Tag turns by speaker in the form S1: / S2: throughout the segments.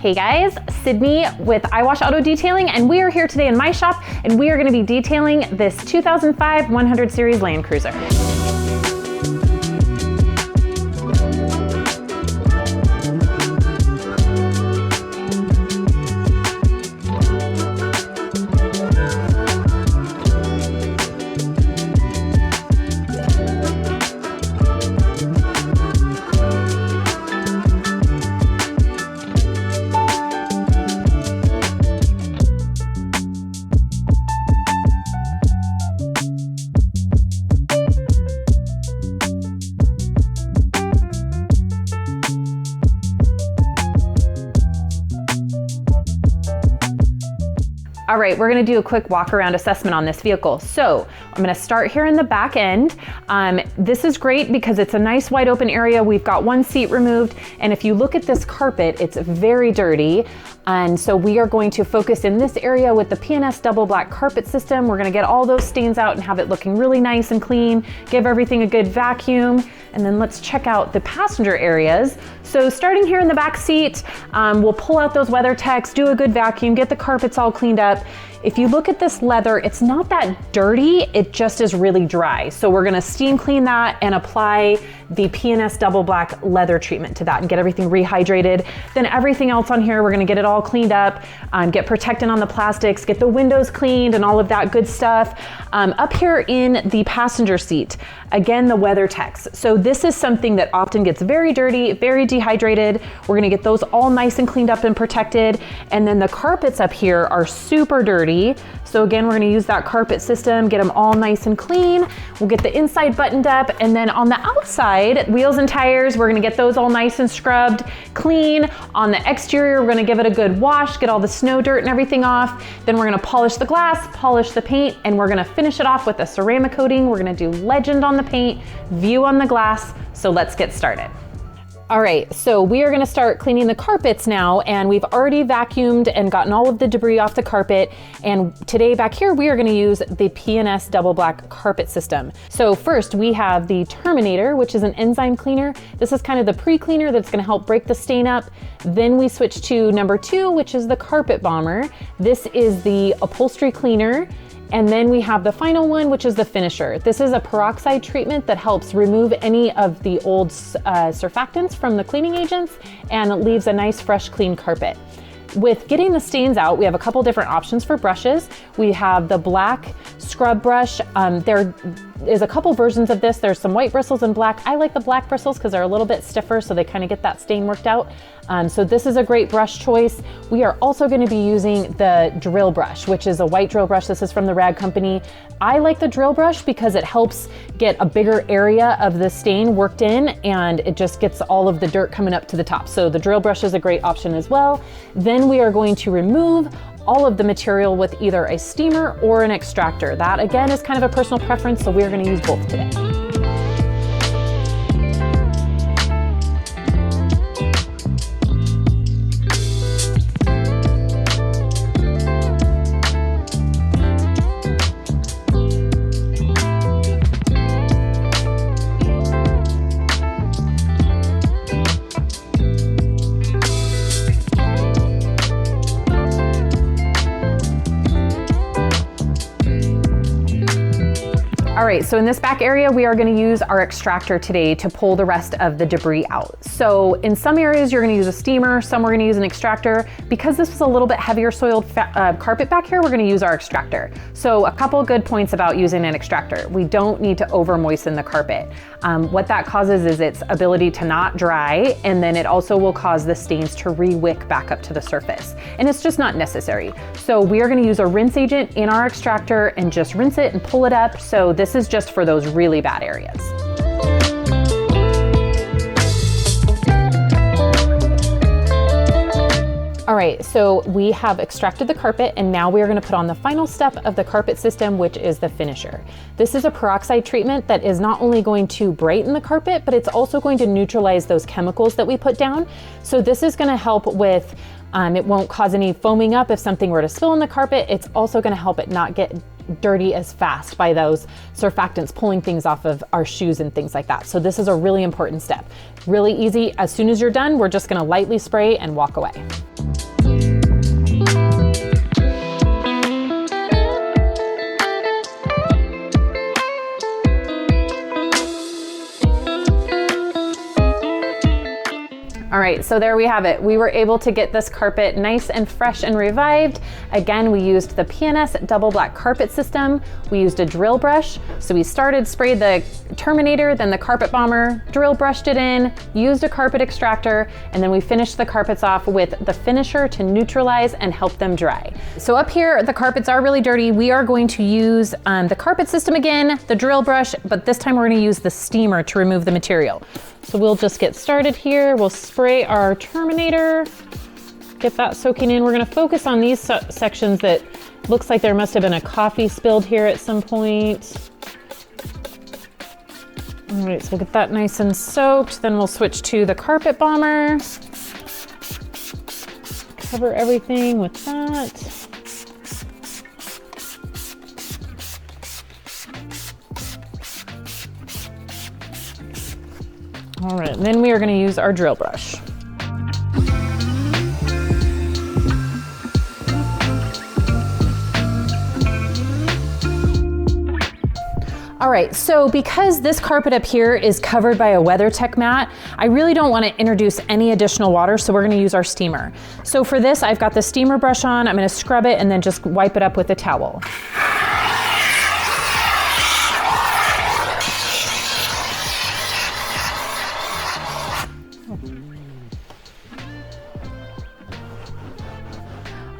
S1: Hey guys, Sydney with iWash Auto Detailing, and we are here today in my shop, and we are going to be detailing this 2005 100 Series Land Cruiser. All right, we're gonna do a quick walk around assessment on this vehicle. So I'm gonna start here in the back end. This is great because it's a nice wide open area. We've got one seat removed. And if you look at this carpet, it's very dirty. And so we are going to focus in this area with the P&S double black carpet system. We're gonna get all those stains out and have it looking really nice and clean, give everything a good vacuum. And then let's check out the passenger areas. So starting here in the back seat, we'll pull out those WeatherTechs, do a good vacuum, get the carpets all cleaned up. If you look at this leather, it's not that dirty, it just is really dry. So we're gonna steam clean that and apply the P&S double black leather treatment to that and get everything rehydrated. Then everything else on here, we're gonna get it all cleaned up, get protectant on the plastics, get the windows cleaned and all of that good stuff. Up here in the passenger seat, again, the WeatherTechs. So this is something that often gets very dirty, very dehydrated. We're gonna get those all nice and cleaned up and protected. And then the carpets up here are super dirty. So again, we're gonna use that carpet system, get them all nice and clean. We'll get the inside buttoned up, and then on the outside, wheels and tires, we're gonna get those all nice and scrubbed, clean. On the exterior, we're gonna give it a good wash, get all the snow, dirt, and everything off. Then we're gonna polish the glass, polish the paint, and we're gonna finish it off with a ceramic coating. We're gonna do Legend on the paint, View on the glass. So let's get started. All right, so we are gonna start cleaning the carpets now, and we've already vacuumed and gotten all of the debris off the carpet. And today back here, we are gonna use the P&S double black carpet system. So first we have the Terminator, which is an enzyme cleaner. This is kind of the pre-cleaner that's gonna help break the stain up. Then we switch to number 2, which is the Carpet Bomber. This is the upholstery cleaner. And then we have the final one, which is the finisher. This is a peroxide treatment that helps remove any of the old surfactants from the cleaning agents and leaves a nice, fresh, clean carpet. With getting the stains out, we have a couple different options for brushes. We have the black scrub brush. There is a couple versions of this. There's some white bristles and black. I like the black bristles because they're a little bit stiffer, so they kind of get that stain worked out. So this is a great brush choice. We are also going to be using the drill brush, which is a white drill brush. This is from the Rag Company. I like the drill brush because it helps get a bigger area of the stain worked in, and it just gets all of the dirt coming up to the top. So the drill brush is a great option as well. Then we are going to remove all of the material with either a steamer or an extractor. That again is kind of a personal preference, so we're going to use both today. All right, so in this back area, we are gonna use our extractor today to pull the rest of the debris out. So in some areas, you're gonna use a steamer, some we're gonna use an extractor. Because this was a little bit heavier soiled carpet back here, we're gonna use our extractor. So a couple good points about using an extractor. We don't need to over moisten the carpet. What that causes is its ability to not dry, and then it also will cause the stains to re-wick back up to the surface. And it's just not necessary. So we are gonna use a rinse agent in our extractor and just rinse it and pull it up. So this is just for those really bad areas. All right, so we have extracted the carpet, and now we are going to put on the final step of the carpet system, which is the finisher. This is a peroxide treatment that is not only going to brighten the carpet, but it's also going to neutralize those chemicals that we put down. So this is going to help with, it won't cause any foaming up if something were to spill on the carpet. It's also going to help it not get dirty as fast by those surfactants pulling things off of our shoes and things like that. So this is a really important step. Really easy. As soon as you're done, we're just gonna lightly spray and walk away. All right, so there we have it. We were able to get this carpet nice and fresh and revived. Again, we used the PNS double black carpet system. We used a drill brush. So we sprayed the Terminator, then the carpet bomber, drill brushed it in, used a carpet extractor, and then we finished the carpets off with the finisher to neutralize and help them dry. So up here, the carpets are really dirty. We are going to use the carpet system again, the drill brush, but this time we're gonna use the steamer to remove the material. So we'll just get started here. We'll spray our Terminator, get that soaking in. We're gonna focus on these sections that looks like there must have been a coffee spilled here at some point. All right, so we'll get that nice and soaked. Then we'll switch to the carpet bomber. Cover everything with that. All right, then we are going to use our drill brush. All right, so because this carpet up here is covered by a WeatherTech mat, I really don't want to introduce any additional water, so we're going to use our steamer. So for this, I've got the steamer brush on. I'm going to scrub it and then just wipe it up with a towel.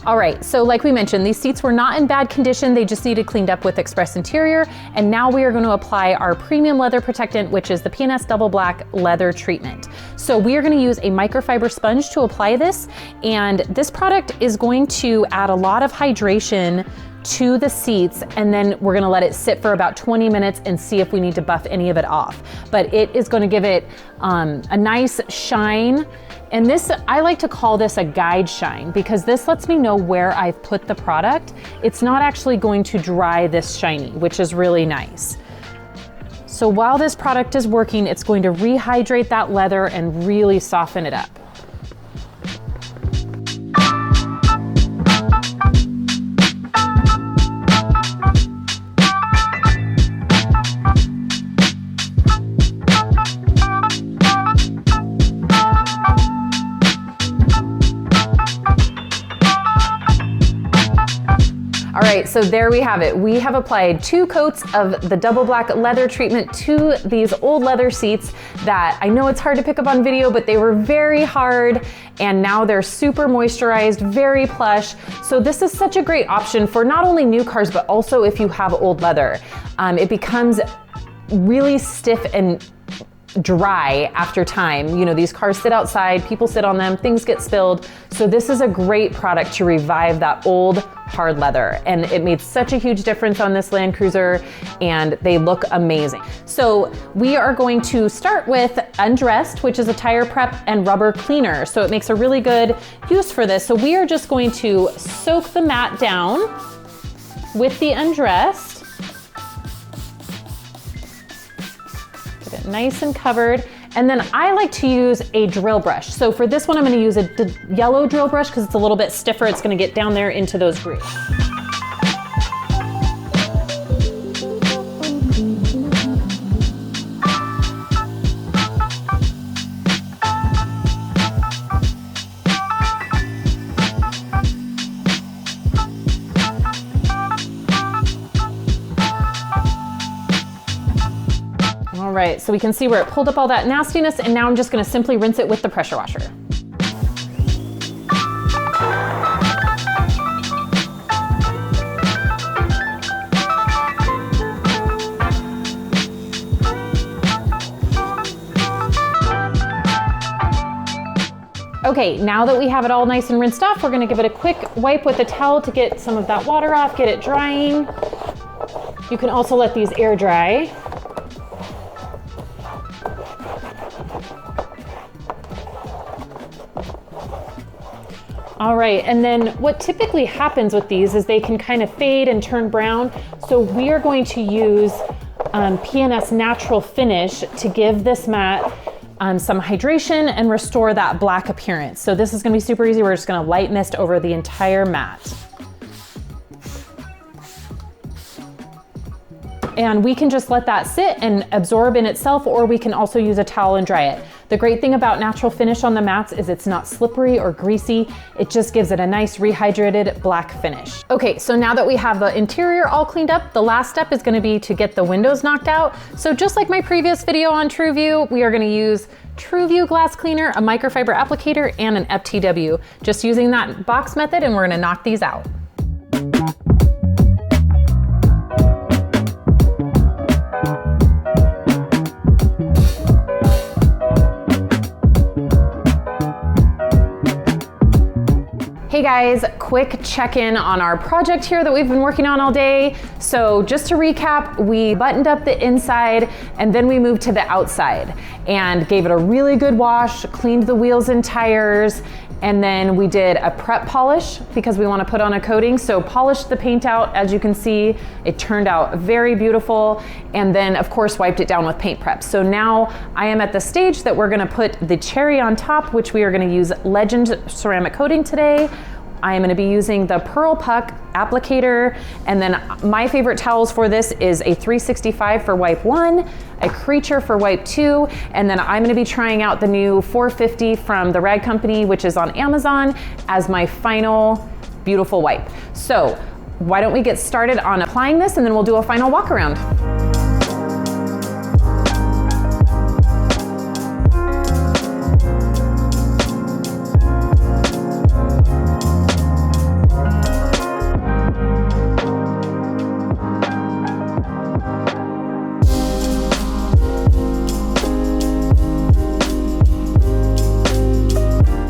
S1: All right, so like we mentioned, these seats were not in bad condition. They just needed cleaned up with Express Interior. And now we are going to apply our premium leather protectant, which is the PNS Double Black Leather Treatment. So we are going to use a microfiber sponge to apply this. And this product is going to add a lot of hydration to the seats, and then we're gonna let it sit for about 20 minutes and see if we need to buff any of it off. But it is gonna give it a nice shine. And this, I like to call this a guide shine because this lets me know where I've put the product. It's not actually going to dry this shiny, which is really nice. So while this product is working, it's going to rehydrate that leather and really soften it up. All right, so there we have it. We have applied 2 coats of the double black leather treatment to these old leather seats that I know it's hard to pick up on video, but they were very hard, and now they're super moisturized, very plush. So this is such a great option for not only new cars, but also if you have old leather. It becomes really stiff and dry after time. You know, these cars sit outside, people sit on them, things get spilled. So this is a great product to revive that old hard leather. And it made such a huge difference on this Land Cruiser, and they look amazing. So we are going to start with Undressed, which is a tire prep and rubber cleaner. So it makes a really good use for this. So we are just going to soak the mat down with the Undressed. Get it nice and covered. And then I like to use a drill brush. So for this one, I'm gonna use a yellow drill brush because it's a little bit stiffer. It's gonna get down there into those grooves. All right, so we can see where it pulled up all that nastiness, and now I'm just gonna simply rinse it with the pressure washer. Okay, now that we have it all nice and rinsed off, we're gonna give it a quick wipe with a towel to get some of that water off, get it drying. You can also let these air dry. All right, and then what typically happens with these is they can kind of fade and turn brown. So we are going to use PNS Natural Finish to give this mat some hydration and restore that black appearance. So this is gonna be super easy. We're just gonna light mist over the entire mat. And we can just let that sit and absorb in itself, or we can also use a towel and dry it. The great thing about natural finish on the mats is it's not slippery or greasy. It just gives it a nice rehydrated black finish. Okay, so now that we have the interior all cleaned up, the last step is gonna be to get the windows knocked out. So just like my previous video on TrueView, we are gonna use TrueView glass cleaner, a microfiber applicator, and an FTW. Just using that box method, and we're gonna knock these out. Hey guys, quick check-in on our project here that we've been working on all day. So just to recap, we buttoned up the inside and then we moved to the outside and gave it a really good wash, cleaned the wheels and tires, and then we did a prep polish because we want to put on a coating. So polished the paint out. As you can see, it turned out very beautiful. And then of course wiped it down with paint prep. So now I am at the stage that we're gonna put the cherry on top, which we are gonna use Legend ceramic coating today. I am gonna be using the Pearl Puck applicator, and then my favorite towels for this is a 365 for wipe 1, a Creature for wipe 2, and then I'm gonna be trying out the new 450 from the Rag Company, which is on Amazon, as my final beautiful wipe. So why don't we get started on applying this, and then we'll do a final walk around.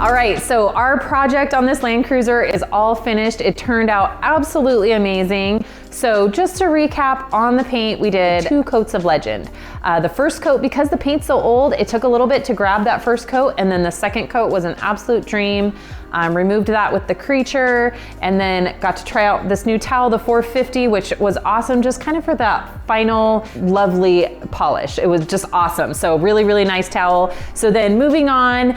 S1: All right, so our project on this Land Cruiser is all finished. It turned out absolutely amazing. So just to recap on the paint, we did 2 coats of Legend. The first coat, because the paint's so old, it took a little bit to grab that first coat, and then the second coat was an absolute dream. Removed that with the Creature, and then got to try out this new towel, the 450, which was awesome, just kind of for that final lovely polish. It was just awesome. So really, really nice towel. So then moving on,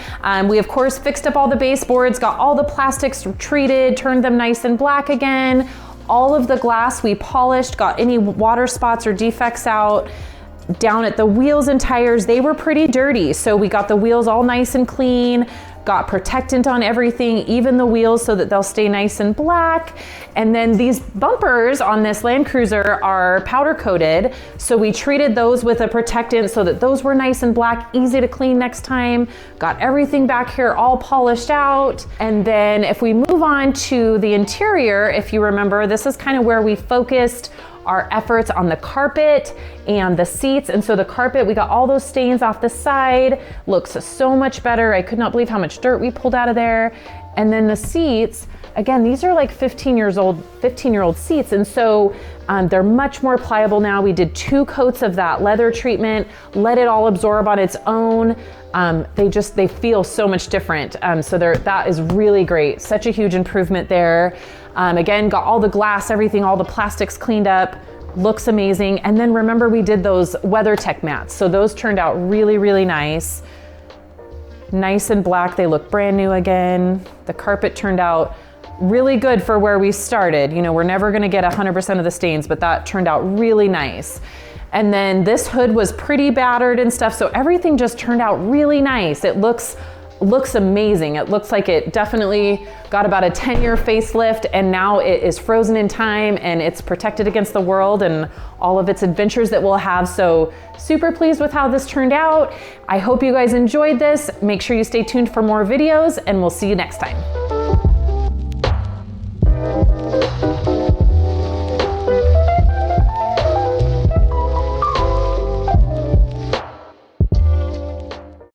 S1: we of course fixed up all the baseboards, got all the plastics treated, turned them nice and black again. All of the glass we polished, got any water spots or defects out. Down at the wheels and tires, they were pretty dirty. So we got the wheels all nice and clean, got protectant on everything, even the wheels, so that they'll stay nice and black. And then these bumpers on this Land Cruiser are powder coated. So we treated those with a protectant so that those were nice and black, easy to clean next time. Got everything back here all polished out. And then if we move on to the interior, if you remember, this is kind of where we focused our efforts on the carpet and the seats. And so the carpet, we got all those stains off the side, looks so much better. I could not believe how much dirt we pulled out of there. And then the seats, again, these are like 15-year-old seats. And so they're much more pliable now. We did 2 coats of that leather treatment, let it all absorb on its own. They feel so much different. So that is really great. Such a huge improvement there. Again, got all the glass, everything, all the plastics cleaned up, looks amazing. And then remember, we did those WeatherTech mats. So those turned out really, really nice. Nice and black, they look brand new again. The carpet turned out really good for where we started. You know, we're never gonna get 100% of the stains, but that turned out really nice. And then this hood was pretty battered and stuff, so everything just turned out really nice. It looks amazing. It looks like it definitely got about a 10-year facelift, and now it is frozen in time and it's protected against the world and all of its adventures that we'll have. So super pleased with how this turned out. I hope you guys enjoyed this. Make sure you stay tuned for more videos, and we'll see you next time.